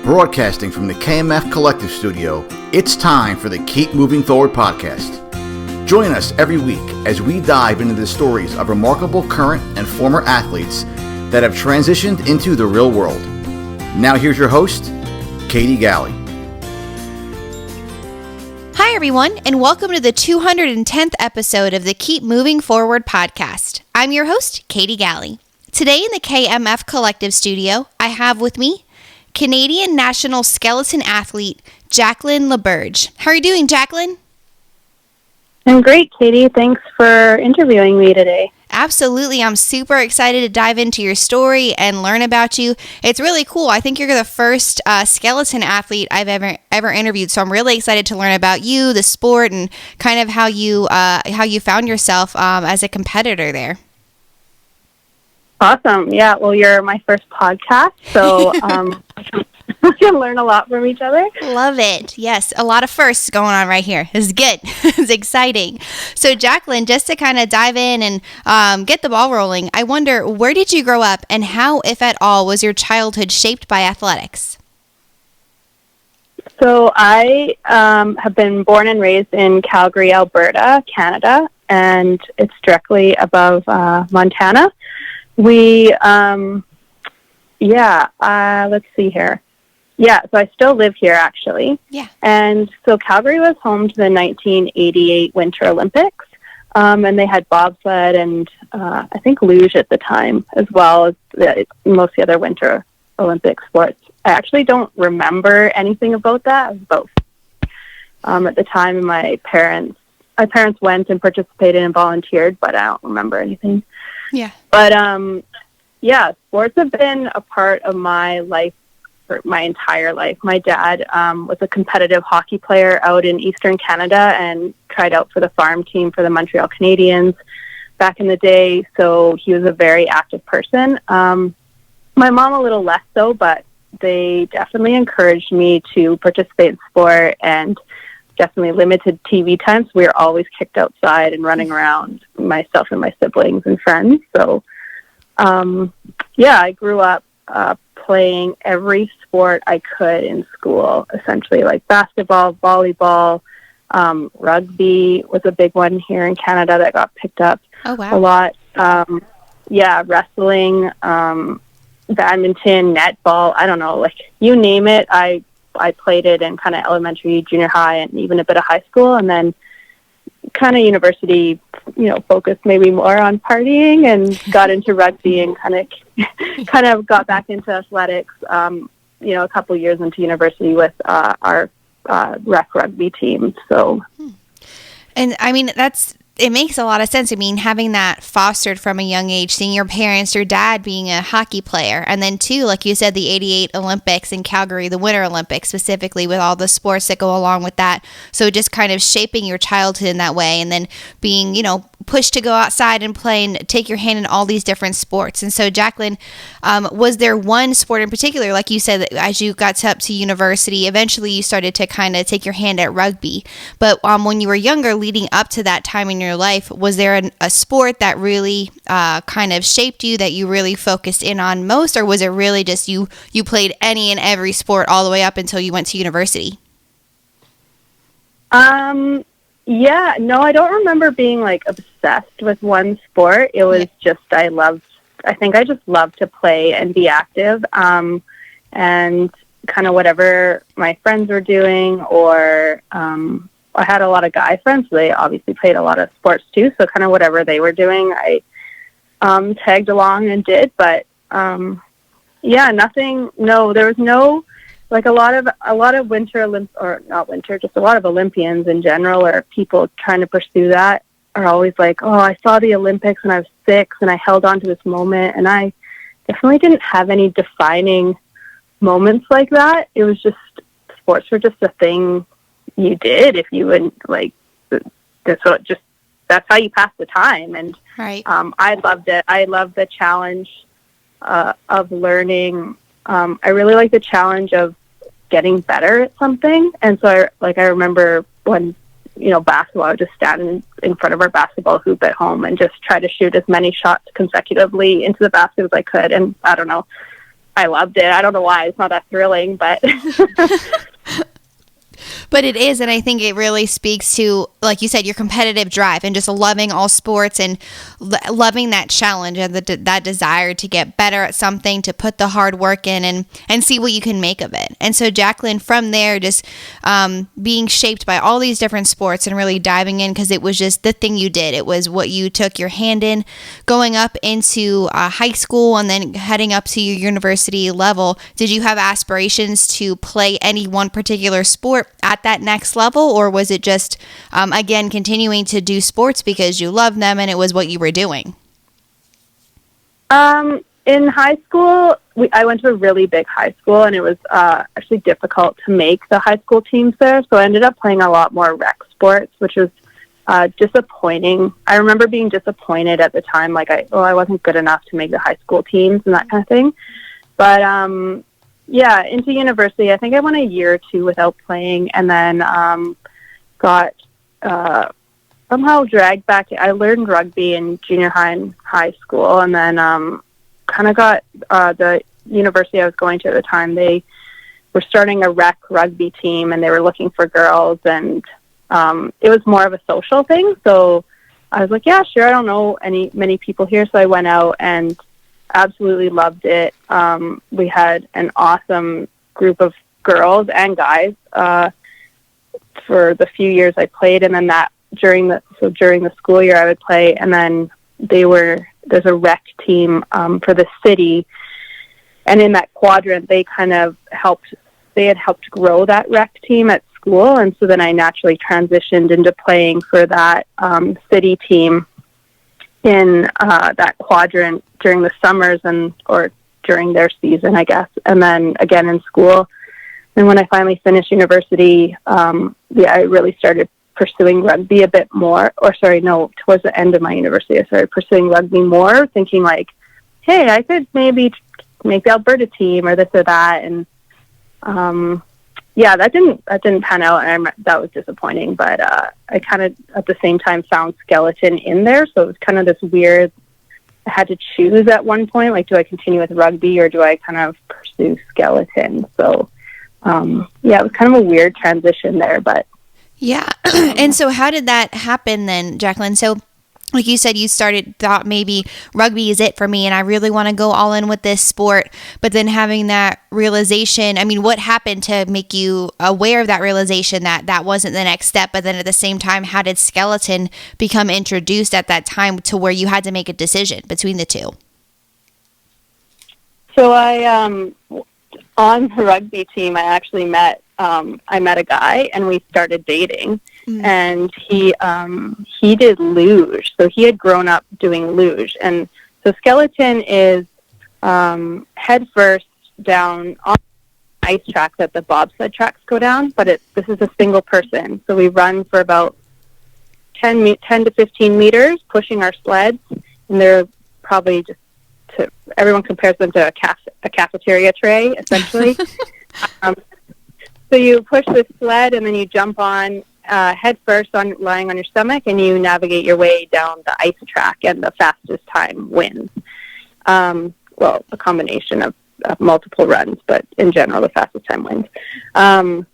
Broadcasting from the KMF Collective Studio, it's time for the Keep Moving Forward podcast. Join us every week as we dive into the stories of remarkable current and former athletes that have transitioned into the real world. Now here's your host, Katie Galley. Hi everyone, and welcome to the 210th episode of the Keep Moving Forward podcast. I'm your host, Katie Galley. Today in the KMF Collective Studio, I have with me Canadian national skeleton athlete, Jaclyn LaBerge. How are you doing, Jaclyn? I'm great, Katie. Thanks for interviewing me today. Absolutely. I'm super excited to dive into your story and learn about you. It's really cool. I think you're the first skeleton athlete I've ever interviewed, so I'm really excited to learn about you, the sport, and kind of how you found yourself as a competitor there. Awesome. Yeah, well, you're my first podcast, so we can learn a lot from each other. Love it. Yes, a lot of firsts going on right here. This is good. It's exciting. So, Jaclyn, just to kind of dive in and get the ball rolling, I wonder, where did you grow up, and how, if at all, was your childhood shaped by athletics? So I have been born and raised in Calgary, Alberta, Canada, and it's directly above Montana. Let's see here. Yeah, so I still live here, actually. Yeah. And so Calgary was home to the 1988 Winter Olympics, and they had bobsled and I think luge at the time, as well as most of the other Winter Olympic sports. I actually don't remember anything about that. It was both. At the time, my parents went and participated and volunteered, but I don't remember anything. Yeah. But, sports have been a part of my life for my entire life. My dad was a competitive hockey player out in Eastern Canada and tried out for the farm team for the Montreal Canadiens back in the day, so he was a very active person. My mom a little less so, but they definitely encouraged me to participate in sport and definitely limited TV times. We were always kicked outside and running around, myself and my siblings and friends. So, I grew up playing every sport I could in school, essentially, like basketball, volleyball, rugby was a big one here in Canada that got picked up a lot. Wrestling, badminton, netball, I don't know, like you name it, I played it in kind of elementary, junior high, and even a bit of high school, and then kind of university, focused maybe more on partying and got into rugby and kind of got back into athletics, a couple years into university with our rec rugby team. So, and I mean, it makes a lot of sense. I mean, having that fostered from a young age, seeing your parents, your dad being a hockey player, and then too, like you said, the 88 Olympics in Calgary, the Winter Olympics specifically, with all the sports that go along with that. So just kind of shaping your childhood in that way, and then being, pushed to go outside and play and take your hand in all these different sports. And so, Jaclyn, was there one sport in particular, like you said, that as you got up to university, eventually you started to kind of take your hand at rugby. But when you were younger, leading up to that time in your life, was there a sport that really kind of shaped you, that you really focused in on most, or was it really just you played any and every sport all the way up until you went to university? I don't remember being like obsessed with one sport. It was just I just loved to play and be active, and kind of whatever my friends were doing, or I had a lot of guy friends, so they obviously played a lot of sports too, so kind of whatever they were doing, I tagged along and did, but there was no, like a lot of just a lot of Olympians in general, or people trying to pursue that, are always like, oh, I saw the Olympics when I was 6 and I held on to this moment, and I definitely didn't have any defining moments like that. It was just, sports were just a thing you did if you wouldn't, like, so it just, that's how you pass the time. And right. I loved it. I loved the challenge of learning. I really like the challenge of getting better at something. And so I remember when, basketball, I would just stand in front of our basketball hoop at home and just try to shoot as many shots consecutively into the basket as I could. And I don't know, I loved it. I don't know why. It's not that thrilling, but But it is, and I think it really speaks to, like you said, your competitive drive and just loving all sports and loving that challenge and that desire to get better at something, to put the hard work in and see what you can make of it. And so, Jaclyn, from there, just being shaped by all these different sports and really diving in because it was just the thing you did. It was what you took your hand in, going up into high school and then heading up to your university level. Did you have aspirations to play any one particular sport at that next level, or was it just again continuing to do sports because you love them and it was what you were doing? In high school, I went to a really big high school, and it was actually difficult to make the high school teams there, so I ended up playing a lot more rec sports, which was disappointing. I remember being disappointed at the time, like I wasn't good enough to make the high school teams and that kind of thing. But yeah, into university, I think I went a year or two without playing, and then got somehow dragged back. I learned rugby in junior high and high school, and then kind of got the university I was going to at the time, they were starting a rec rugby team, and they were looking for girls, and it was more of a social thing. So I was like, yeah, sure. I don't know many people here. So I went out and absolutely loved it. We had an awesome group of girls and guys for the few years I played, and then during the school year I would play, and then there's a rec team for the city, and in that quadrant they had helped grow that rec team at school, and so then I naturally transitioned into playing for that city team in that quadrant during the summers or during their season, I guess, and then again in school. And when I finally finished university, I really started pursuing rugby a bit more, towards the end of my university, I started pursuing rugby more, thinking like, hey, I could maybe make the Alberta team or this or that. And that didn't pan out, and that was disappointing. But I kind of at the same time found skeleton in there, so it was kind of this weird. I had to choose at one point, like, do I continue with rugby or do I kind of pursue skeleton? So it was kind of a weird transition there, but yeah. And so how did that happen then, Jaclyn? So like you said, you thought maybe rugby is it for me and I really want to go all in with this sport. But then having that realization, I mean, what happened to make you aware of that realization that wasn't the next step? But then at the same time, how did skeleton become introduced at that time to where you had to make a decision between the two? So on the rugby team, I actually met a guy and we started dating. And he did luge, so he had grown up doing luge, and so skeleton is head first down on the ice track that the bobsled tracks go down, but this is a single person, so we run for about 10 to 15 meters, pushing our sleds, and they're probably everyone compares them to a cafeteria tray, essentially. So you push the sled, and then you jump on head first lying on your stomach, and you navigate your way down the ice track, and the fastest time wins. A combination of multiple runs, but in general, the fastest time wins. So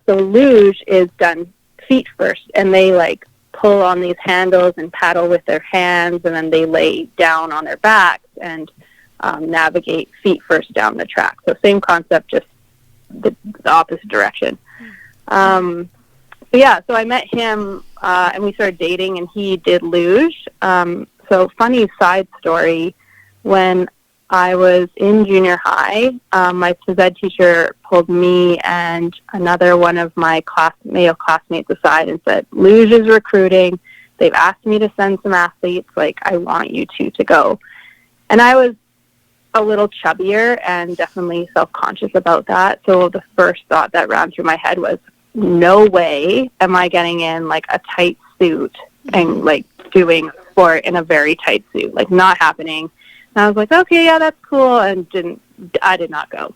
luge is done feet first, and they pull on these handles and paddle with their hands, and then they lay down on their backs and navigate feet first down the track. So same concept, just the opposite direction. So I met him and we started dating, and he did luge. So funny side story, when I was in junior high, my phys ed teacher pulled me and another one of my male classmates aside and said, luge is recruiting. They've asked me to send some athletes. I want you two to go. And I was a little chubbier and definitely self-conscious about that. So the first thought that ran through my head was, no way am I getting in a tight suit and doing sport in a very tight suit. Not happening. And I was like, okay, yeah, that's cool. And I did not go.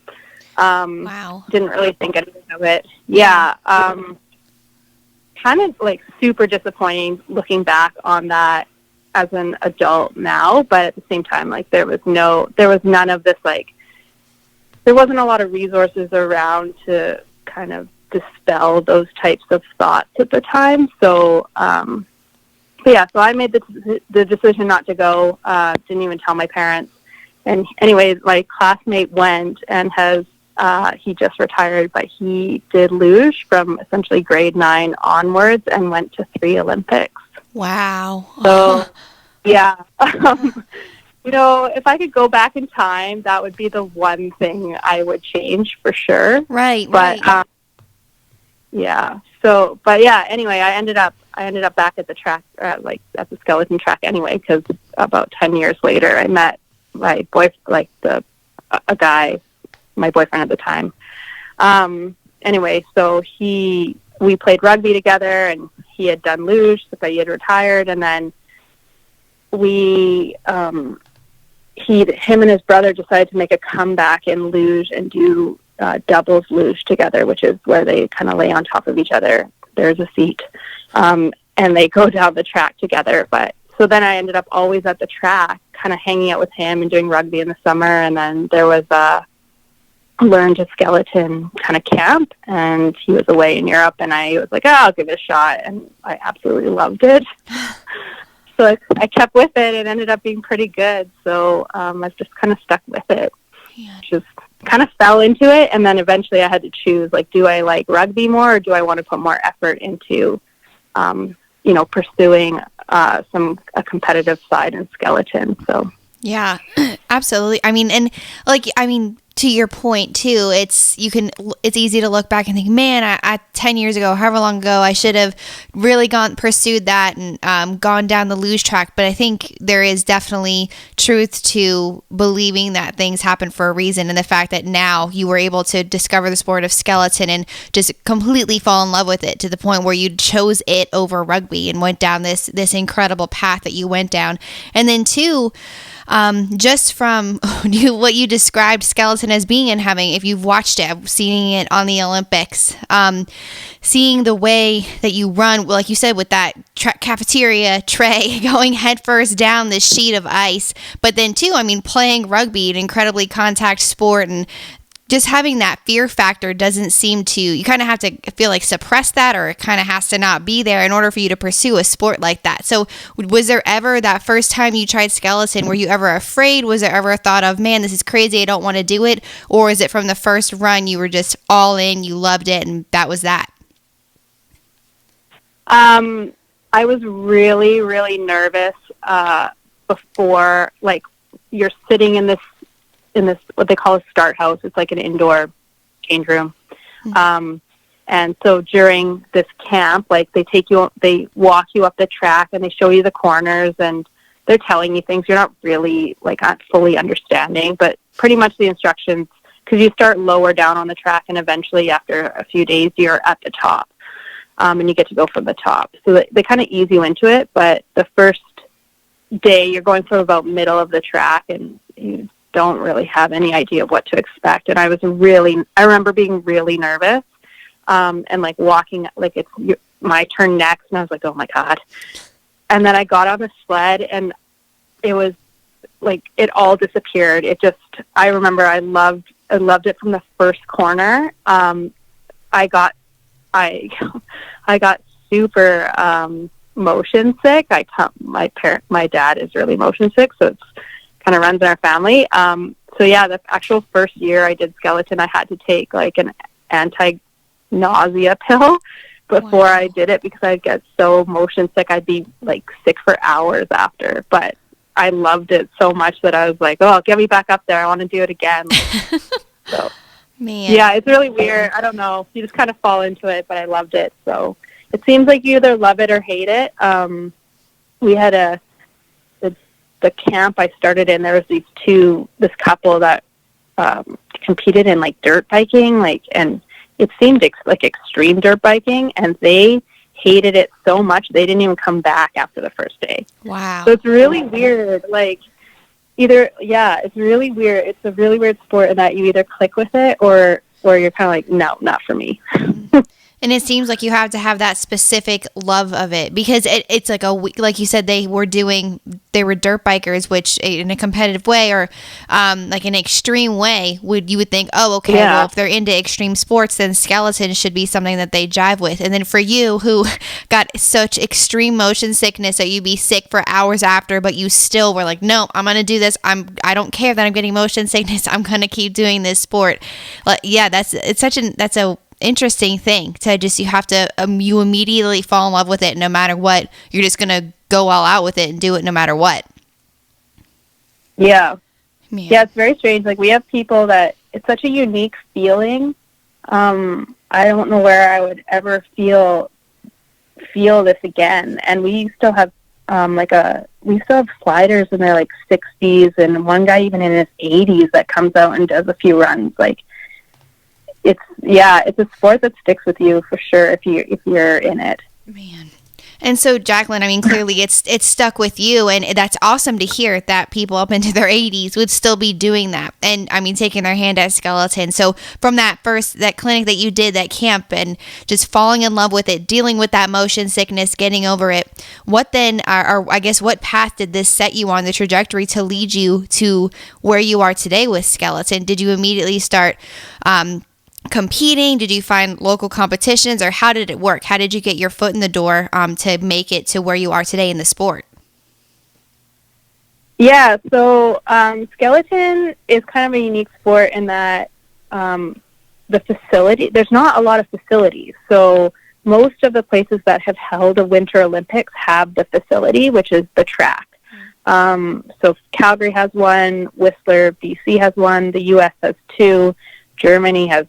Wow. Didn't really think anything of it. Yeah. Kind of super disappointing looking back on that as an adult now, but at the same time, like there was none of this, like there wasn't a lot of resources around to kind of dispel those types of thoughts at the time. So, but yeah, so I made the decision not to go, didn't even tell my parents. And anyway, my classmate went and he just retired, but he did luge from essentially grade 9 onwards and went to 3 Olympics. Wow. So, yeah. If I could go back in time, that would be the one thing I would change for sure. Right, but, right. Yeah. So, but yeah, anyway, I ended up back at the track, like at the skeleton track anyway, because about 10 years later, I met my a guy, my boyfriend at the time. Anyway, so we played rugby together, and he had done luge, but he had retired, and then him and his brother decided to make a comeback in luge and do doubles luge together, which is where they kind of lay on top of each other. There's a seat, and they go down the track together. But so then I ended up always at the track, kind of hanging out with him and doing rugby in the summer. And then there was a learn to skeleton kind of camp, and he was away in Europe, and I was like, I'll give it a shot, and I absolutely loved it. So I kept with it. It ended up being pretty good. So I've just kind of stuck with it. Yeah. Just kind of fell into it, and then eventually I had to choose, like, do I like rugby more, or do I want to put more effort into, pursuing a competitive side in skeleton. So yeah, absolutely. To your point too, it's easy to look back and think, man, I 10 years ago, however long ago, I should have really pursued that and gone down the luge track. But I think there is definitely truth to believing that things happen for a reason, and the fact that now you were able to discover the sport of skeleton and just completely fall in love with it to the point where you chose it over rugby and went down this incredible path that you went down. And then two, just from what you described skeleton as being and having, if you've watched it, seeing it on the Olympics, seeing the way that you run, like you said, with that cafeteria tray going headfirst down this sheet of ice, but then too, playing rugby, an incredibly contact sport, and just having that fear factor doesn't seem to, you kind of have to feel like suppress that, or it kind of has to not be there in order for you to pursue a sport like that. So was there ever that first time you tried skeleton, were you ever afraid? Was there ever a thought of, man, this is crazy, I don't want to do it? Or is it from the first run you were just all in, you loved it, and that was that? I was really, really nervous before, like, you're sitting in this what they call a start house. It's like an indoor change room. Mm-hmm. And so during this camp, like, they walk you up the track and they show you the corners, and they're telling you things you're not really, like, not fully understanding, but pretty much the instructions, because you start lower down on the track, and eventually after a few days you're at the top, and you get to go from the top. So they kind of ease you into it, but the first day you're going from about middle of the track, and you don't really have any idea of what to expect. And I remember being really nervous, and like walking, like it's my turn next, and I was like, oh my God. And then I got on the sled, and it was like, it all disappeared. I remember I loved it from the first corner. I got super, motion sick. My dad is really motion sick, so it's kind of runs in our family. So yeah, the actual first year I did skeleton, I had to take like an anti-nausea pill before I did it, because I'd get so motion sick. I'd be like sick for hours after, but I loved it so much that I was like, oh, get me back up there. I want to do it again. So man, yeah, it's really weird. I don't know. You just kind of fall into it, but I loved it. So it seems like you either love it or hate it. We had the camp I started in, there was this couple that competed in like dirt biking, and it seemed like extreme dirt biking, and they hated it so much they didn't even come back after the first day. Wow. So it's really weird. Like, it's really weird. It's a really weird sport in that you either click with it or you're kind of like, no, not for me. And it seems like you have to have that specific love of it, because it's like like you said, they were dirt bikers, which in a competitive way or like an extreme way, you would think, oh, okay, well, if they're into extreme sports, then skeleton should be something that they jive with. And then for you, who got such extreme motion sickness that you'd be sick for hours after, but you still were like, no, I'm going to do this. I don't care that I'm getting motion sickness. I'm going to keep doing this sport. Like, yeah, that's a interesting thing to just, you have to you immediately fall in love with it no matter what. You're just gonna go all out with it and do it no matter what. Yeah. It's very strange. Like, we have people that it's such a unique feeling. I don't know where I would ever feel this again. And we still have sliders in their like 60s, and one guy even in his 80s that comes out and does a few runs. Like, it's a sport that sticks with you for sure if you're in it. Man. And so, Jaclyn, I mean, clearly it's stuck with you, and that's awesome to hear that people up into their 80s would still be doing that, and I mean, taking their hand at skeleton. So from that clinic that you did, that camp, and just falling in love with it, dealing with that motion sickness, getting over it, what then, or I guess, what path did this set you on, the trajectory to lead you to where you are today with skeleton? Did you immediately start competing? Did you find local competitions, or how did it work? How did you get your foot in the door to make it to where you are today in the sport? Yeah, so skeleton is kind of a unique sport in that the facility, there's not a lot of facilities. So most of the places that have held a Winter Olympics have the facility, which is the track. So Calgary has one, Whistler, BC has one, the US has two, Germany has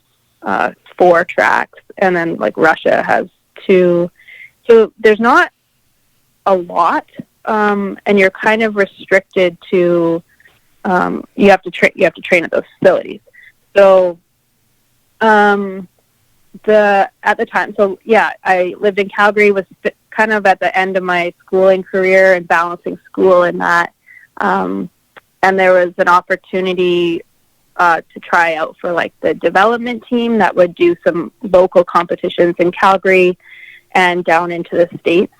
4 tracks, and then like Russia has 2. So there's not a lot, and you're kind of restricted to you have to train at those facilities. So at the time, I lived in Calgary, was kind of at the end of my schooling career and balancing school and that, and there was an opportunity to try out for like the development team that would do some local competitions in Calgary and down into the States.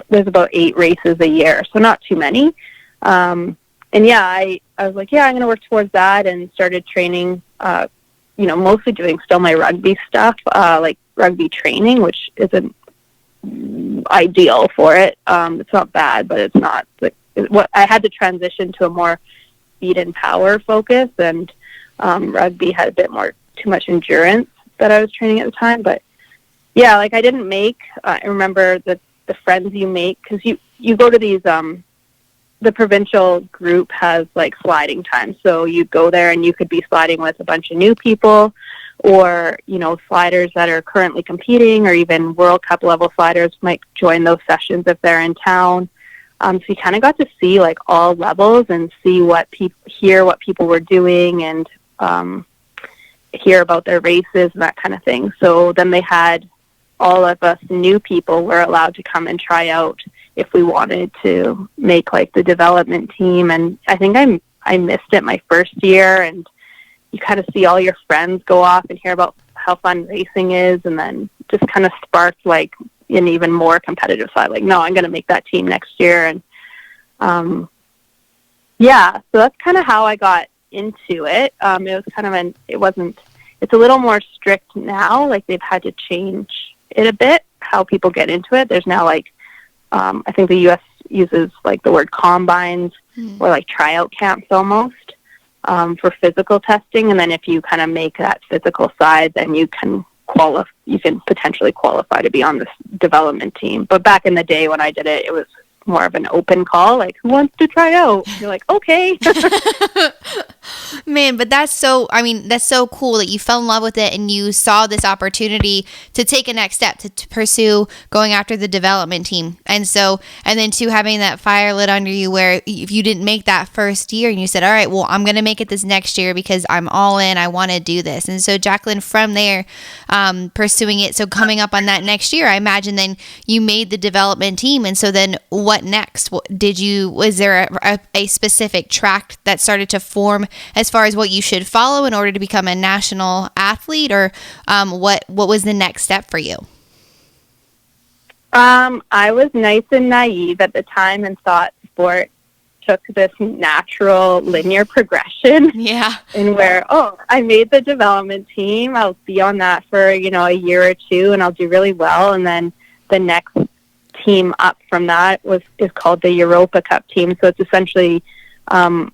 There's about 8 races a year, so not too many. I was like, I'm going to work towards that, and started training, mostly doing still my rugby stuff, like rugby training, which isn't ideal for it. It's not bad, but it's not what I had to transition to a more speed and power focus, and rugby had a bit more too much endurance that I was training at the time. But I didn't make I remember the friends you make, because you go to these the provincial group has like sliding time, so you go there and you could be sliding with a bunch of new people, or sliders that are currently competing, or even World Cup level sliders might join those sessions if they're in town. So you kind of got to see like all levels and see hear what people were doing, and hear about their races and that kind of thing. So then they had all of us new people were allowed to come and try out if we wanted to make like the development team. And I think I missed it my first year, and you kind of see all your friends go off and hear about how fun racing is, and then just kind of sparked like an even more competitive side, like, no, I'm going to make that team next year. And so that's kind of how I got into it. It was kind of it's a little more strict now, like they've had to change it a bit, how people get into it. There's now like I think the US uses like the word combines, or like tryout camps almost, for physical testing, and then if you kind of make that physical side, then you can potentially qualify to be on this development team. But back in the day when I did it, it was more of an open call, like, who wants to try out? You're like, okay. Man, but that's so cool that you fell in love with it, and you saw this opportunity to take a next step, to pursue going after the development team. And then too, having that fire lit under you, where if you didn't make that first year and you said, all right, well, I'm going to make it this next year because I'm all in, I want to do this. And so Jaclyn, from there, pursuing it, so coming up on that next year, I imagine then you made the development team. And so then what next? Was there a specific track that started to form as far as what you should follow in order to become a national athlete, or what was the next step for you? I was nice and naive at the time and thought sport took this natural linear progression. Yeah. And where, I made the development team. I'll be on that for, a year or two and I'll do really well. And then the next team up from that is called the Europa Cup team. So it's essentially a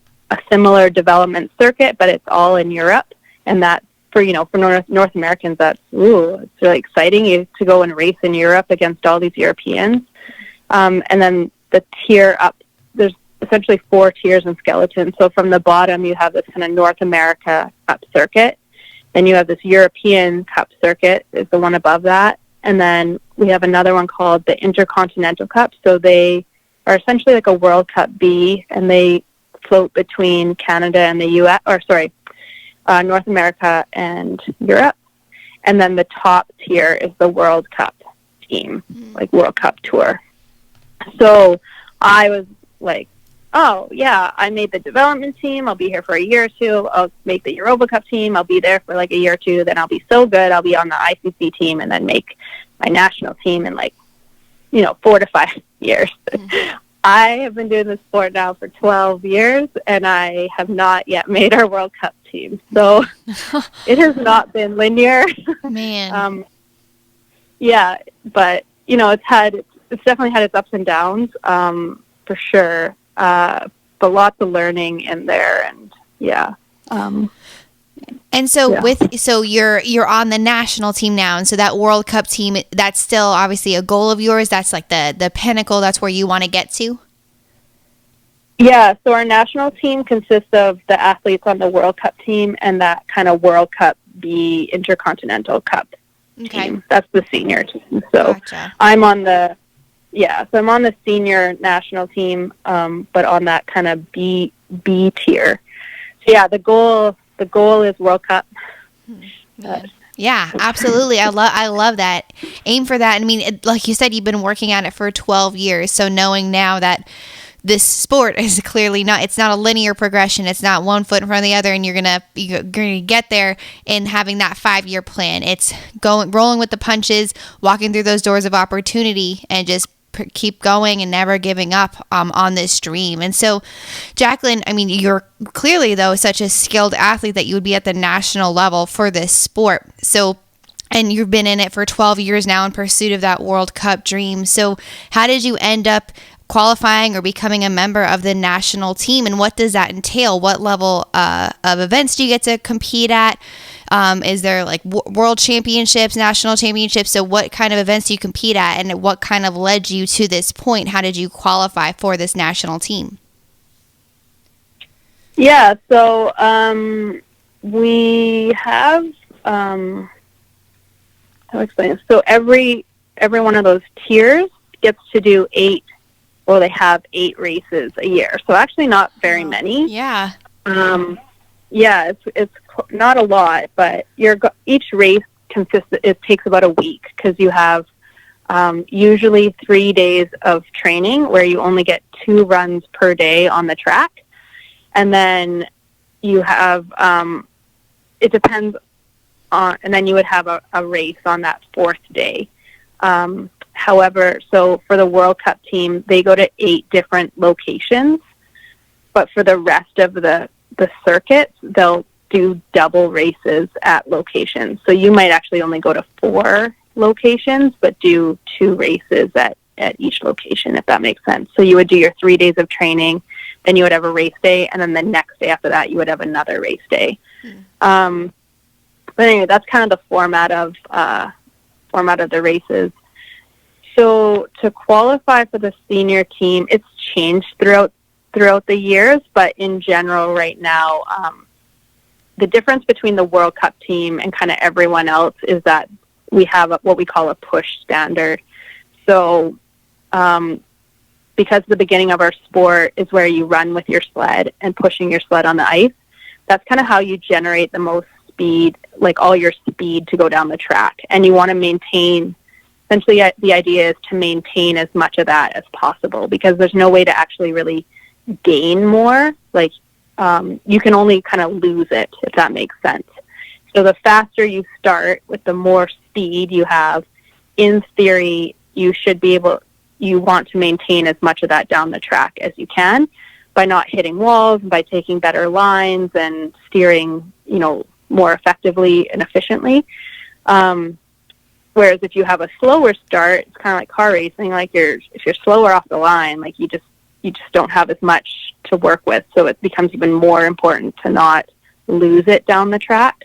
similar development circuit, but it's all in Europe. And that for North Americans, it's really exciting to go and race in Europe against all these Europeans. And then the tier up, there's essentially 4 tiers in skeleton. So from the bottom, you have this kind of North America Cup circuit. Then you have this European Cup circuit is the one above that. And then we have another one called the Intercontinental Cup. So they are essentially like a World Cup B, and they float between Canada and the North America and Europe. And then the top tier is the World Cup team, like World Cup Tour. So I was like, I made the development team. I'll be here for a year or two. I'll make the Europa Cup team. I'll be there for like a year or two. Then I'll be so good. I'll be on the ICC team and then make my national team in 4 to 5 years. I have been doing this sport now for 12 years, and I have not yet made our World Cup team. So it has not been linear. Man. But it's definitely had its ups and downs, for sure. But lots of learning in there, and and so you're on the national team now, and so that World Cup team, that's still obviously a goal of yours. That's like the pinnacle. That's where you want to get to. Yeah. So our national team consists of the athletes on the World Cup team and that kind of World Cup B Intercontinental Cup team. That's the senior team. So gotcha. I'm on the senior national team, but on that kind of B tier. So yeah, the goal is World Cup. Yeah, absolutely. I love that. Aim for that. I mean, like you said, you've been working at it for 12 years. So knowing now that this sport is clearly it's not a linear progression. It's not one foot in front of the other, and you're gonna get there. And having that 5-year plan, it's rolling with the punches, walking through those doors of opportunity, and just keep going and never giving up on this dream. And so, Jaclyn, I mean, you're clearly, though, such a skilled athlete that you would be at the national level for this sport. So, and you've been in it for 12 years now in pursuit of that World Cup dream. So how did you end up qualifying or becoming a member of the national team, and what does that entail? What level of events do you get to compete at? Is there like world championships, national championships? So what kind of events do you compete at, and what kind of led you to this point? How did you qualify for this national team? Yeah, so we have how to explain this? So every one of those tiers gets to do 8. Well, they have 8 races a year, so actually not very many. Yeah. It's not a lot, but each race takes about a week, because you have usually 3 days of training where you only get 2 runs per day on the track, and then you have it depends on, and then you would have a race on that 4th day. However, so for the World Cup team, they go to 8 different locations, but for the rest of the circuits, they'll do double races at locations. So you might actually only go to 4 locations, but do 2 races at each location, if that makes sense. So you would do your 3 days of training, then you would have a race day, and then the next day after that, you would have another race day. But anyway, that's kind of the format of the races. So to qualify for the senior team, it's changed throughout the years, but in general right now, the difference between the World Cup team and kind of everyone else is that we have what we call a push standard. So because the beginning of our sport is where you run with your sled and pushing your sled on the ice, that's kind of how you generate the most speed, like all your speed to go down the track. And you want to maintain, essentially the idea is to maintain as much of that as possible, because there's no way to actually really gain more. Like you can only kind of lose it, if that makes sense. So the faster you start with, the more speed you have. In theory, you want to maintain as much of that down the track as you can by not hitting walls, by taking better lines and steering, more effectively and efficiently. Whereas if you have a slower start, it's kind of like car racing. Like if you're slower off the line, like you just don't have as much to work with. So it becomes even more important to not lose it down the track.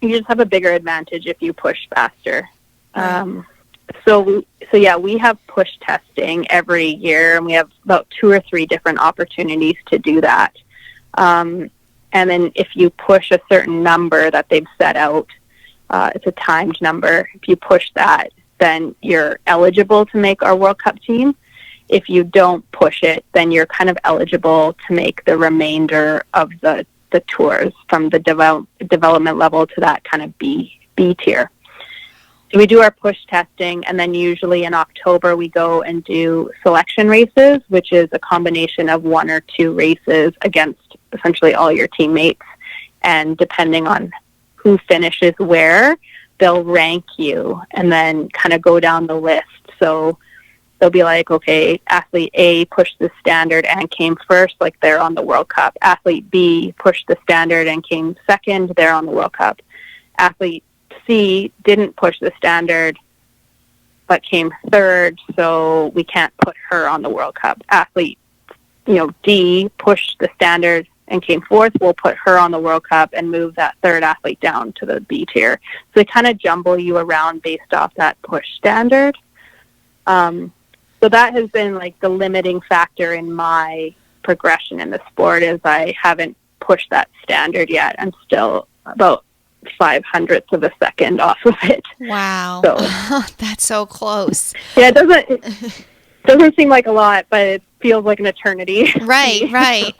You just have a bigger advantage if you push faster. So we have push testing every year, and we have about 2 or 3 different opportunities to do that. And then if you push a certain number that they've set out, it's a timed number. If you push that, then you're eligible to make our World Cup team. If you don't push it, then you're kind of eligible to make the remainder of the tours from the development level to that kind of B tier. So we do our push testing, and then usually in October we go and do selection races, which is a combination of 1 or 2 races against essentially all your teammates. And depending on who finishes where, they'll rank you and then kind of go down the list. So they'll be like, okay, athlete A pushed the standard and came first, like they're on the World Cup. Athlete B pushed the standard and came second, they're on the World Cup. Athlete C didn't push the standard but came third, so we can't put her on the World Cup. Athlete, D pushed the standard and came fourth, we'll put her on the World Cup and move that third athlete down to the B tier. So they kind of jumble you around based off that push standard. So that has been like the limiting factor in my progression in the sport, is I haven't pushed that standard yet. I'm still about 0.05 of a second off of it. Wow. So that's so close. Yeah, it doesn't seem like a lot, but it feels like an eternity. Right.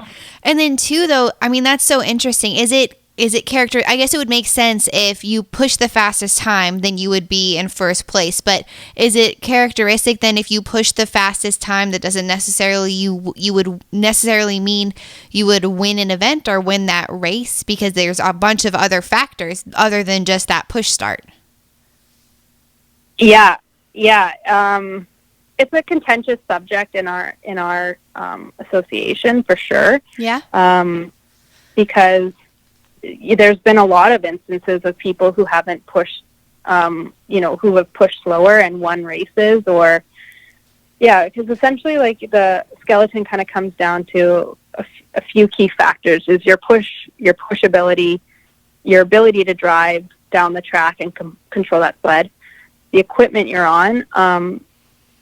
And then too, though, I mean, that's so interesting. Is it character? I guess it would make sense if you push the fastest time, then you would be in first place. But is it characteristic then if you push the fastest time, that doesn't necessarily you would necessarily mean you would win an event or win that race, because there's a bunch of other factors other than just that push start? Yeah. It's a contentious subject in our association for sure. Yeah. Because there's been a lot of instances of people who haven't pushed, who have pushed slower and won races, because essentially like the skeleton kind of comes down to a few key factors: is your push ability, your ability to drive down the track and control that sled, the equipment you're on.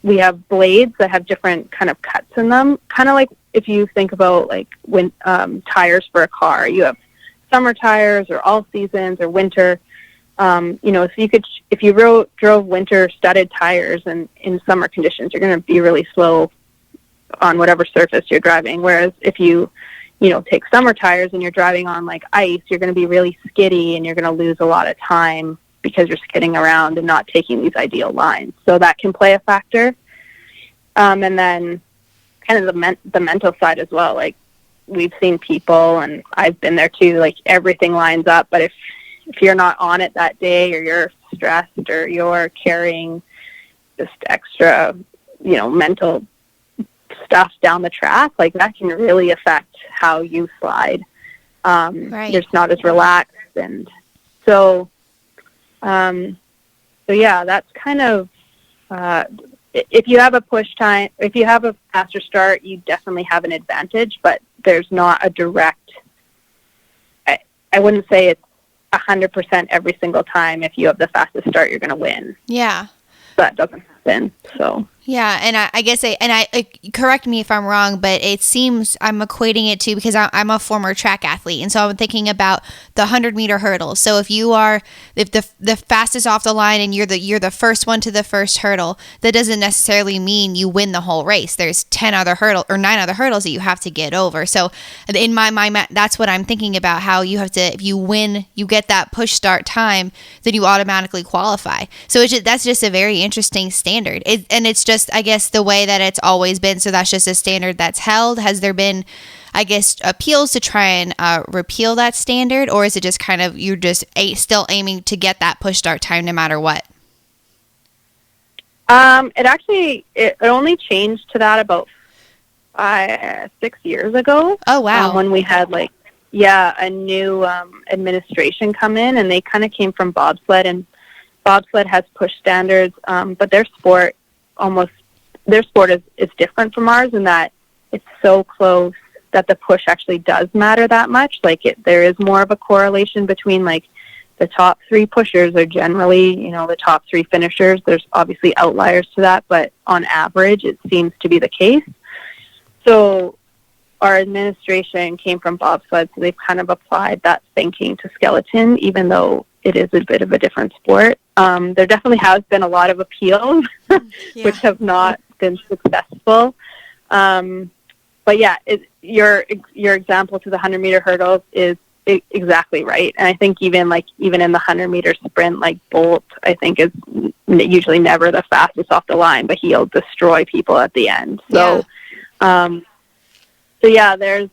We have blades that have different kind of cuts in them, kind of like if you think about like when tires for a car, you have summer tires or all seasons or winter. So if you drove winter studded tires and in summer conditions, you're going to be really slow on whatever surface you're driving. Whereas if you take summer tires and you're driving on like ice, you're going to be really skiddy and you're going to lose a lot of time because you're skidding around and not taking these ideal lines. So that can play a factor. And then kind of the mental side as well. Like we've seen people, and I've been there too, like everything lines up, but if you're not on it that day, or you're stressed, or you're carrying just extra, mental stuff down the track, like that can really affect how you slide. Right. You're just not as relaxed. And so yeah, that's kind of, if you have a push time, if you have a faster start, you definitely have an advantage, but there's not a direct, I wouldn't say it's 100% every single time. If you have the fastest start, you're going to win. Yeah. That doesn't happen. So. Yeah, and I guess correct me if I'm wrong, but it seems I'm equating it to, because I'm a former track athlete, and so I'm thinking about the 100-meter hurdle. So if the fastest off the line and you're the first one to the first hurdle, that doesn't necessarily mean you win the whole race. There's 9 other hurdles that you have to get over. So in my mind, that's what I'm thinking about, how you have to, if you win, you get that push start time, then you automatically qualify. So that's just a very interesting standard. And it's just just, I guess, the way that it's always been? So that's just a standard that's held. Has there been, I guess, appeals to try and repeal that standard, or is it just kind of you're just still aiming to get that push start time no matter what? It only changed to that about 6 years ago. Oh, wow. When we had a new administration come in, and they kind of came from bobsled, and bobsled has push standards, but their sport is different from ours in that it's so close that the push actually does matter that much. There is more of a correlation between the top 3 pushers are generally, the top 3 finishers. There's obviously outliers to that, but on average, it seems to be the case. So our administration came from bobsled, so they've kind of applied that thinking to skeleton, even though it is a bit of a different sport. There definitely has been a lot of appeals, which have not been successful. But yeah, your example to the 100-meter hurdles is exactly right. And I think even in the 100-meter sprint, Bolt, I think is usually never the fastest off the line, but he'll destroy people at the end. So, there's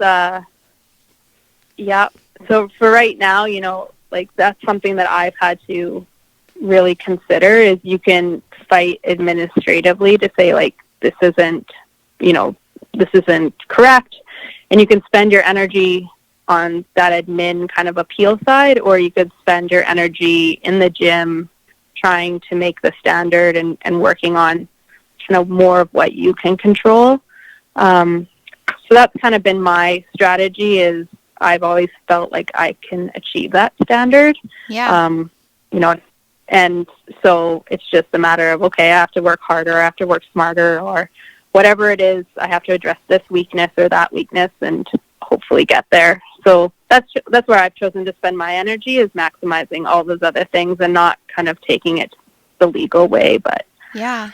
So for right now, that's something that I've had to really consider is you can fight administratively to say this isn't correct, and you can spend your energy on that admin kind of appeal side, or you could spend your energy in the gym trying to make the standard and working on kind of more of what you can control. So that's kind of been my strategy is I've always felt like I can achieve that standard. Yeah. And so it's just a matter of, okay, I have to work harder, I have to work smarter, or whatever it is, I have to address this weakness or that weakness and hopefully get there. So that's where I've chosen to spend my energy is maximizing all those other things and not kind of taking it the legal way. But yeah.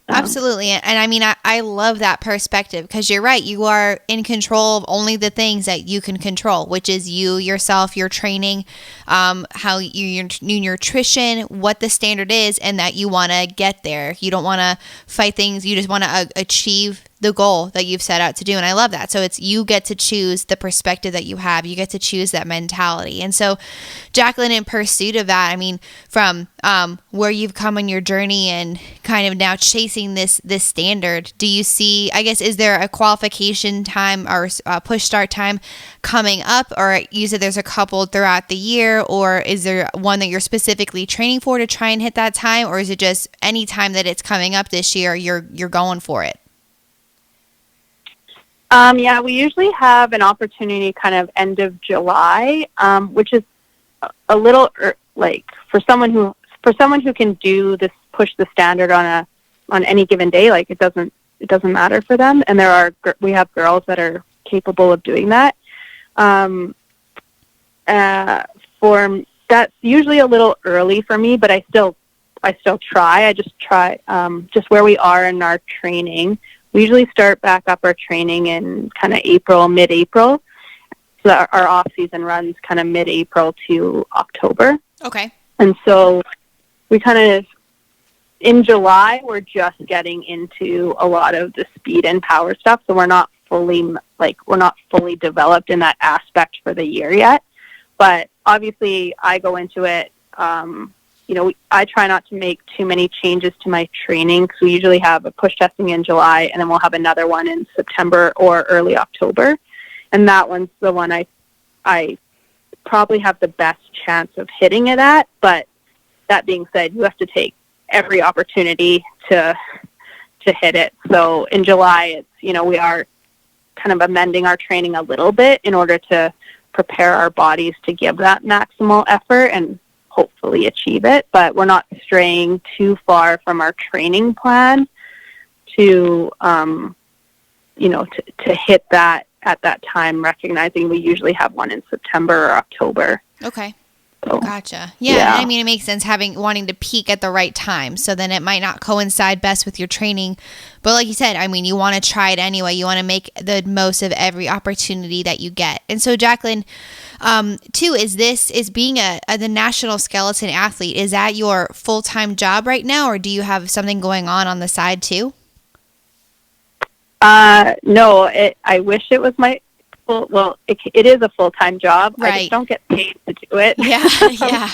Absolutely. And I mean, I love that perspective because you're right. You are in control of only the things that you can control, which is you, yourself, your training, how your nutrition, what the standard is, and that you want to get there. You don't want to fight things. You just want to achieve the goal that you've set out to do. And I love that. So it's you get to choose the perspective that you have. You get to choose that mentality. And so, Jaclyn, in pursuit of that, I mean, from where you've come on your journey and kind of now chasing this standard, do you see, I guess, is there a qualification time or push start time coming up? Or you said there's a couple throughout the year, or is there one that you're specifically training for to try and hit that time? Or is it just any time that it's coming up this year, you're going for it? We usually have an opportunity kind of end of July, which is a little for someone who can do this, push the standard on any given day. It doesn't matter for them, and we have girls that are capable of doing that. For that's usually a little early for me, but I still try. I just try just where we are in our training. We usually start back up our training in kind of mid-April. So our off-season runs kind of mid-April to October. Okay. And so we kind of, in July, we're just getting into a lot of the speed and power stuff. So we're not fully developed in that aspect for the year yet. But obviously I go into it, I try not to make too many changes to my training because we usually have a push testing in July and then we'll have another one in September or early October. And that one's the one I probably have the best chance of hitting it at. But that being said, you have to take every opportunity to hit it. So in July, it's, we are kind of amending our training a little bit in order to prepare our bodies to give that maximal effort and hopefully achieve it, but we're not straying too far from our training plan to hit that at that time, recognizing we usually have one in September or October. Okay. So, gotcha. Yeah. I mean, it makes sense wanting to peak at the right time. So then it might not coincide best with your training. But like you said, I mean, you want to try it anyway. You want to make the most of every opportunity that you get. And so, Jaclyn, too, is being the national skeleton athlete, is that your full-time job right now, or do you have something going on the side too? No, I wish it was my it is a full-time job. Right. I just don't get paid to do it. Yeah.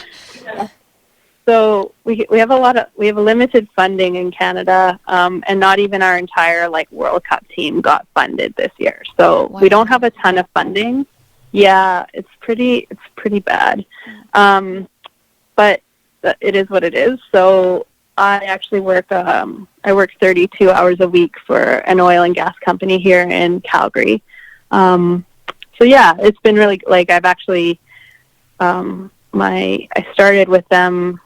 So we have limited funding in Canada, and not even our entire World Cup team got funded this year. So Wow. we don't have a ton of funding. Yeah, it's pretty bad. But it is what it is. So I actually work 32 hours a week for an oil and gas company here in Calgary. So yeah, it's been really I've actually I started with them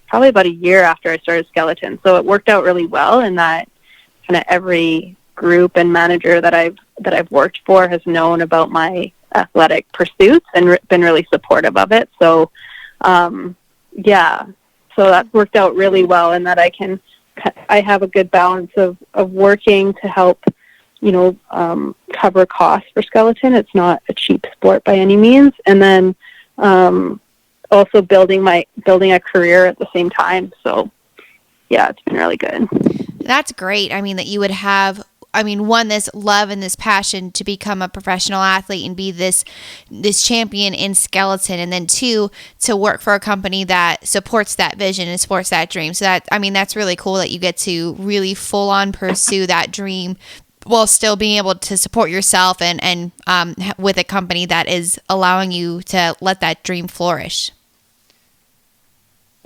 probably about a year after I started Skeleton. So it worked out really well in that kind of every group and manager that I've worked for has known about my athletic pursuits and been really supportive of it. So yeah, so that's worked out really well in that I have a good balance of working to help, cover costs for Skeleton. It's not a cheap sport by any means. And then also building a career at the same time. So yeah, it's been really good. That's great. I mean, that you would have, one, this love and this passion to become a professional athlete and be this champion in Skeleton, and then two, to work for a company that supports that vision and supports that dream. So that's really cool that you get to really full on pursue that dream while still being able to support yourself and with a company that is allowing you to let that dream flourish.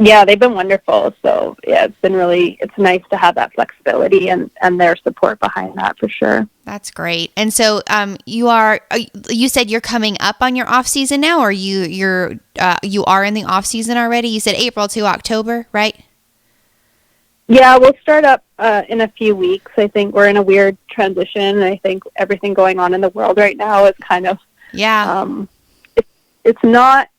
Yeah, they've been wonderful. So yeah, it's nice to have that flexibility and their support behind that for sure. That's great. And so you said you're coming up on your off season now, or you are in the off season already? You said April to October, right? Yeah, we'll start up in a few weeks. I think we're in a weird transition. I think everything going on in the world right now is kind of it's not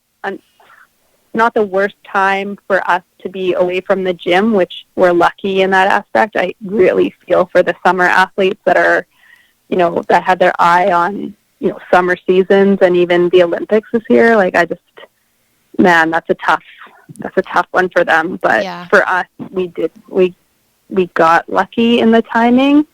the worst time for us to be away from the gym, which we're lucky in that aspect. I really feel for the summer athletes that are, that had their eye on, summer seasons and even the Olympics this year. That's a tough one for them. But for us, we got lucky in the timing.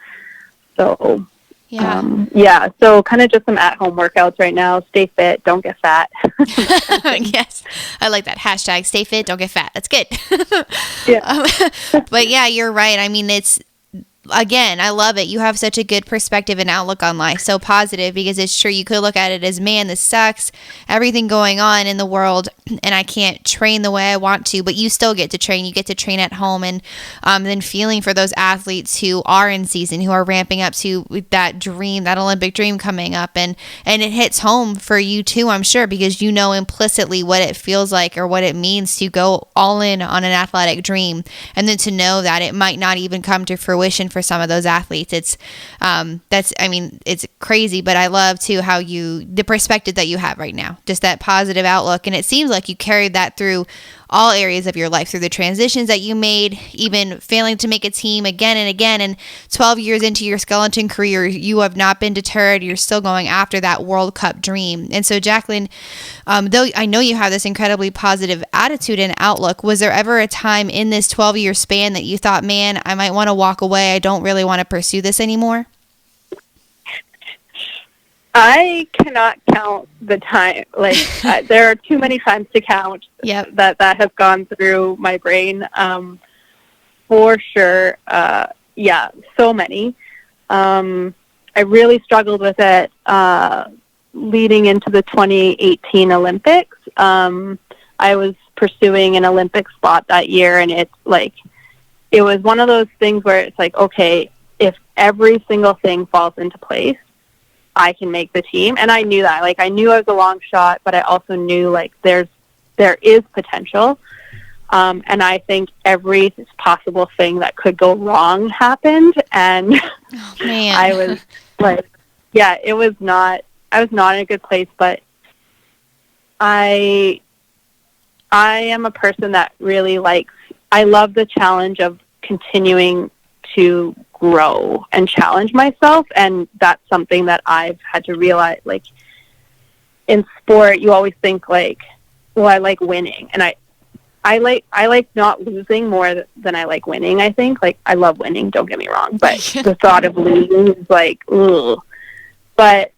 So so kind of just some at-home workouts right now. Stay fit, don't get fat. Yes, I like that hashtag. Stay fit, don't get fat. That's good. Yeah. But yeah, you're right. Again, I love it. You have such a good perspective and outlook on life. So positive, because it's true. You could look at it as, man, this sucks. Everything going on in the world, and I can't train the way I want to, but you still get to train. You get to train at home, and then feeling for those athletes who are in season, who are ramping up to that dream, that Olympic dream coming up. And it hits home for you too, I'm sure, because you know implicitly what it feels like or what it means to go all in on an athletic dream. And then to know that it might not even come to fruition for some of those athletes. It's it's crazy, but I love too how the perspective that you have right now, just that positive outlook. And it seems like you carried that through all areas of your life, through the transitions that you made, even failing to make a team again and again. And 12 years into your Skeleton career, you have not been deterred. You're still going after that World Cup dream. And so, Jaclyn, though I know you have this incredibly positive attitude and outlook, was there ever a time in this 12-year span that you thought, man, I might want to walk away. I don't really want to pursue this anymore? I cannot count the time. There are too many times to count. Yep. that has gone through my brain. For sure. So many. I really struggled with it leading into the 2018 Olympics. I was pursuing an Olympic spot that year, and it was one of those things where it's like, okay, if every single thing falls into place, I can make the team. And I knew that. I knew I was a long shot, but I also knew there is potential. And I think every possible thing that could go wrong happened. And I was I was not in a good place, but I am a person that really I love the challenge of continuing to grow and challenge myself. And that's something that I've had to realize. In sport, you always think I like winning. And I like not losing more than I like winning, I think. Like, I love winning, don't get me wrong, but the thought of losing is like, ugh. But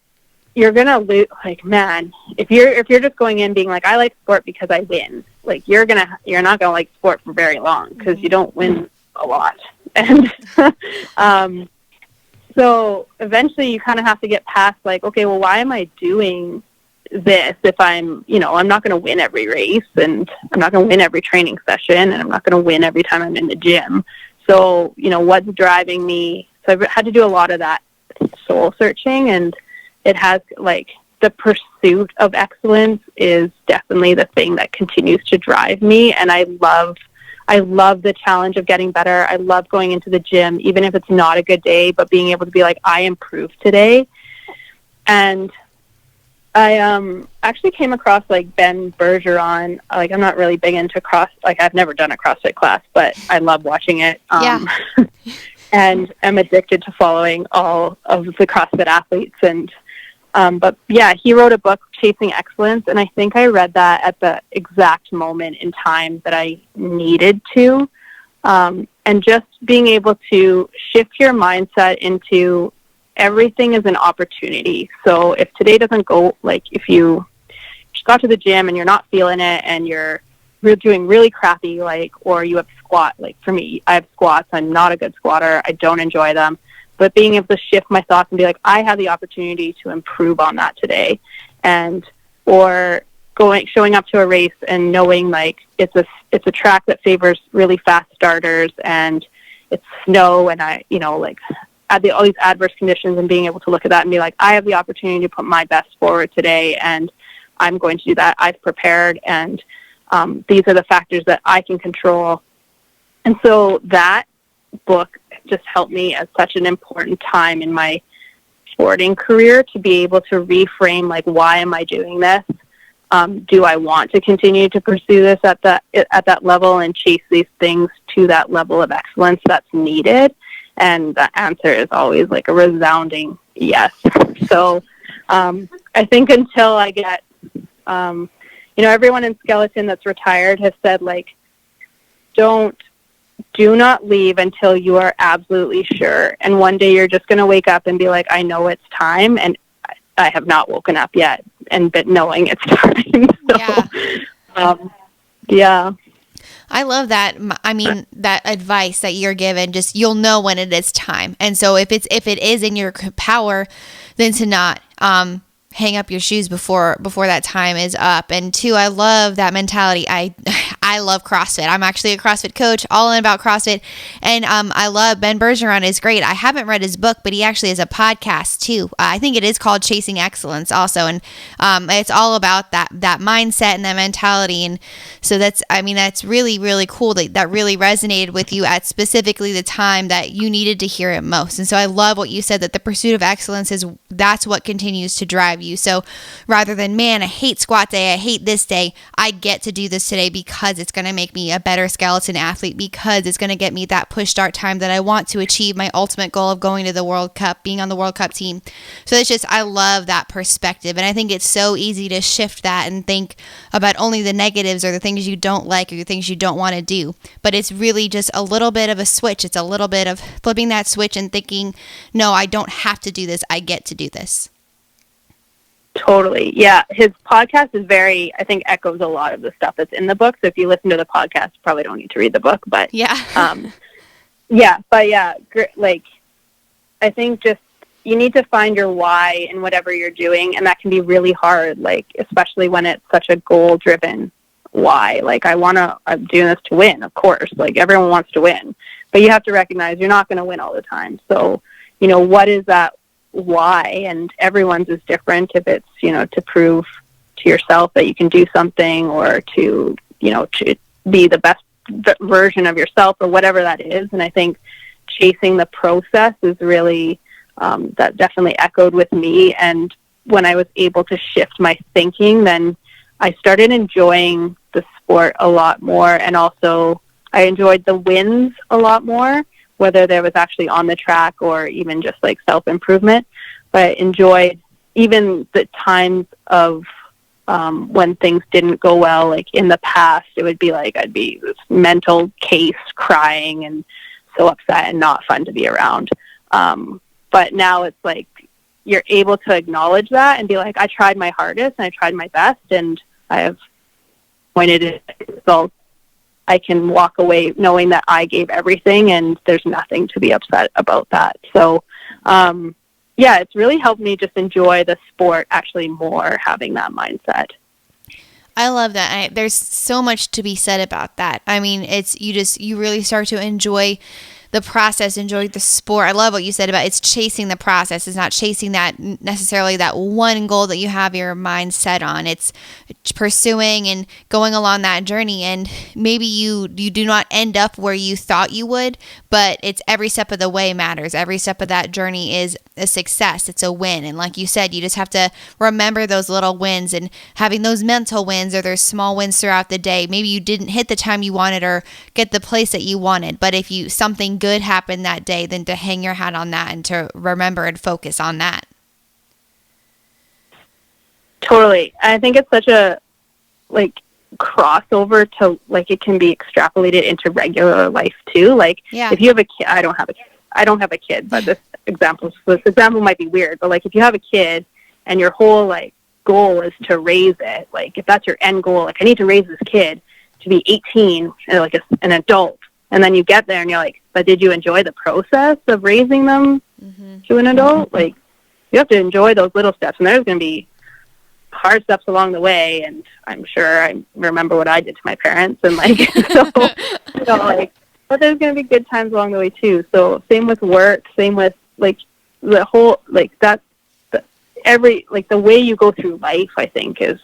you're going to lose, like, man, if you're just going in being like, I like sport because I win, like, you're not going to like sport for very long because you don't win a lot. And so eventually you kind of have to get past like, okay, well, why am I doing this if I'm not going to win every race, and I'm not going to win every training session, and I'm not going to win every time I'm in the gym. So, what's driving me? So I've had to do a lot of that soul searching, and it has, like, the pursuit of excellence is definitely the thing that continues to drive me. And I love the challenge of getting better. I love going into the gym, even if it's not a good day, but being able to be like, I improved today. And I actually came across, like, Ben Bergeron. Like, I'm not really big into I've never done a CrossFit class, but I love watching it. And I'm addicted to following all of the CrossFit athletes. And but yeah, he wrote a book, Chasing Excellence, and I think I read that at the exact moment in time that I needed to. And just being able to shift your mindset into everything is an opportunity. So if today doesn't go, like, if you just got to the gym and you're not feeling it and you're doing really crappy, like, or you have squat, like, for me, I have squats. I'm not a good squatter. I don't enjoy them. But being able to shift my thoughts and be like, I have the opportunity to improve on that today. Or showing up to a race and knowing, like, it's a track that favors really fast starters, and it's snow, and I, like, all these adverse conditions, and being able to look at that and be like, I have the opportunity to put my best forward today, and I'm going to do that. I've prepared, and these are the factors that I can control. And so that book just helped me at such an important time in my sporting career to be able to reframe, like, why am I doing this? Do I want to continue to pursue this at that level and chase these things to that level of excellence that's needed? And the answer is always, like, a resounding yes. So I think until I get, everyone in skeleton that's retired has said, like, do not leave until you are absolutely sure. And one day you're just going to wake up and be like, I know it's time, and I have not woken up yet, but knowing it's time. So, yeah. I love that. I mean, that advice that you're given, just, you'll know when it is time. And so if it is in your power, then to not hang up your shoes before that time is up. And two, I love that mentality. I love CrossFit. I'm actually a CrossFit coach, all in about CrossFit. And I love Ben Bergeron is great. I haven't read his book, but he actually has a podcast too. I think it is called Chasing Excellence also. And it's all about that mindset and that mentality. And so that's really, really cool that really resonated with you at specifically the time that you needed to hear it most. And so I love what you said, that the pursuit of excellence that's what continues to drive you. So rather than, man, I hate squat day, I hate this day, I get to do this today because it's going to make me a better skeleton athlete, because it's going to get me that push start time that I want to achieve my ultimate goal of going to the World Cup, being on the World Cup team. So it's just, I love that perspective. And I think it's so easy to shift that and think about only the negatives or the things you don't like or the things you don't want to do. But it's really just a little bit of a switch. It's a little bit of flipping that switch and thinking, no, I don't have to do this. I get to do this. Totally. Yeah. His podcast is I think echoes a lot of the stuff that's in the book. So if you listen to the podcast, you probably don't need to read the book, but like, I think just, you need to find your why in whatever you're doing. And that can be really hard, like, especially when it's such a goal driven why. Like, I'm doing this to win, of course, like, everyone wants to win, but you have to recognize you're not going to win all the time. So, what is that why? And everyone's is different. If it's, to prove to yourself that you can do something, or to be the best version of yourself, or whatever that is. And I think chasing the process is really, that definitely echoed with me. And when I was able to shift my thinking, then I started enjoying the sport a lot more. And also I enjoyed the wins a lot more, whether there was actually on the track or even just like self-improvement. But I enjoyed even the times of when things didn't go well. Like in the past, it would be like I'd be this mental case, crying and so upset and not fun to be around. But now it's like you're able to acknowledge that and be like, I tried my hardest and I tried my best and I have pointed it. So I can walk away knowing that I gave everything and there's nothing to be upset about that. So, yeah, it's really helped me just enjoy the sport actually more, having that mindset. I love that. There's so much to be said about that. I mean, you really start to enjoy the process, enjoy the sport. I love what you said about it's chasing the process. It's not chasing that necessarily that one goal that you have your mind set on. It's pursuing and going along that journey. And maybe you do not end up where you thought you would, but it's every step of the way matters. Every step of that journey is a success. It's a win. And like you said, you just have to remember those little wins and having those mental wins or those small wins throughout the day. Maybe you didn't hit the time you wanted or get the place that you wanted, but if something good happened that day, then to hang your hat on that and to remember and focus on that. Totally. I think it's such a crossover to it can be extrapolated into regular life too. If you have a kid, I don't have a kid, but this example might be weird, but if you have a kid and your whole goal is to raise it, if that's your end goal, I need to raise this kid to be 18 and an adult. And then you get there and you're like, but did you enjoy the process of raising them to an adult? You have to enjoy those little steps. And there's going to be hard steps along the way. And I'm sure I remember what I did to my parents. And but there's going to be good times along the way too. So same with work, same with the whole, that's the way you go through life, I think is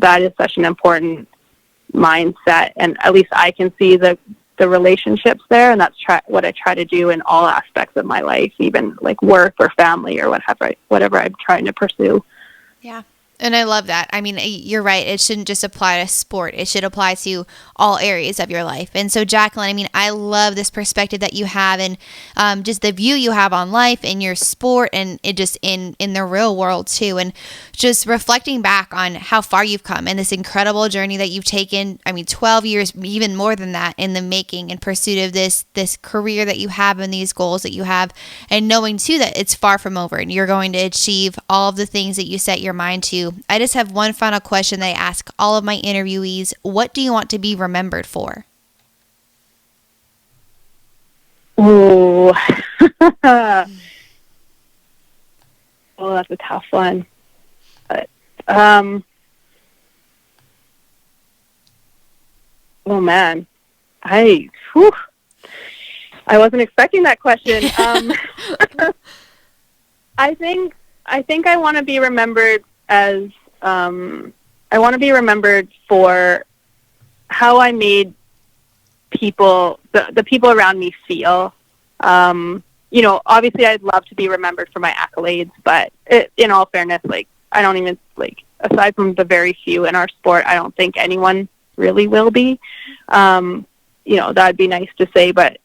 such an important mindset. And at least I can see the relationships there, and that's what I try to do in all aspects of my life, even work or family or whatever I'm trying to pursue. Yeah. And I love that. I mean, you're right. It shouldn't just apply to sport. It should apply to all areas of your life. And so, Jaclyn, I mean, I love this perspective that you have and just the view you have on life and your sport and it just in the real world too. And just reflecting back on how far you've come and this incredible journey that you've taken. I mean, 12 years, even more than that in the making in pursuit of this career that you have and these goals that you have, and knowing too that it's far from over and you're going to achieve all of the things that you set your mind to. I just have one final question that I ask all of my interviewees. What do you want to be remembered for? Oh, that's a tough one. But, oh man, I wasn't expecting that question. I think I want to be remembered as I want to be remembered for how I made people, the people around me feel. Obviously I'd love to be remembered for my accolades, but in all fairness, I don't even, aside from the very few in our sport, I don't think anyone really will be. That'd be nice to say, but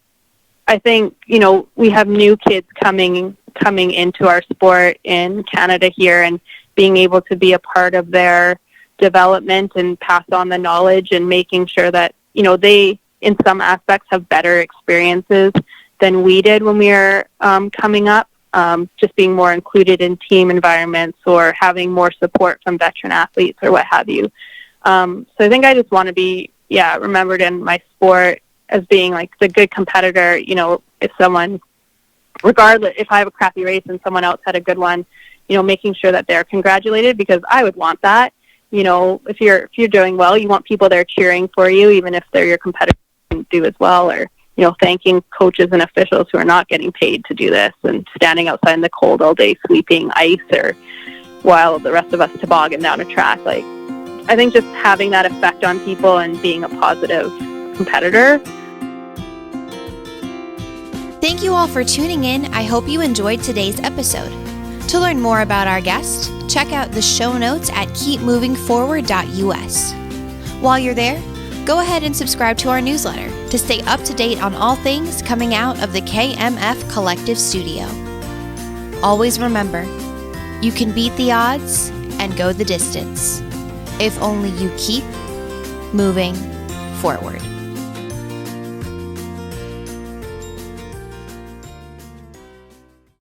I think, we have new kids coming into our sport in Canada here, and being able to be a part of their development and pass on the knowledge and making sure that, they, in some aspects, have better experiences than we did when we were coming up, just being more included in team environments or having more support from veteran athletes or what have you. So I think I just want to be, remembered in my sport as being the good competitor. If someone, regardless, if I have a crappy race and someone else had a good one, making sure that they're congratulated, because I would want that. If you're doing well, you want people there cheering for you, even if they're your competitors do as well, or, thanking coaches and officials who are not getting paid to do this and standing outside in the cold all day sweeping ice, or while the rest of us toboggan down a track. I think just having that effect on people and being a positive competitor. Thank you all for tuning in. I hope you enjoyed today's episode. To learn more about our guest, check out the show notes at keepmovingforward.us. While you're there, go ahead and subscribe to our newsletter to stay up to date on all things coming out of the KMF Collective Studio. Always remember, you can beat the odds and go the distance. if only you keep moving forward.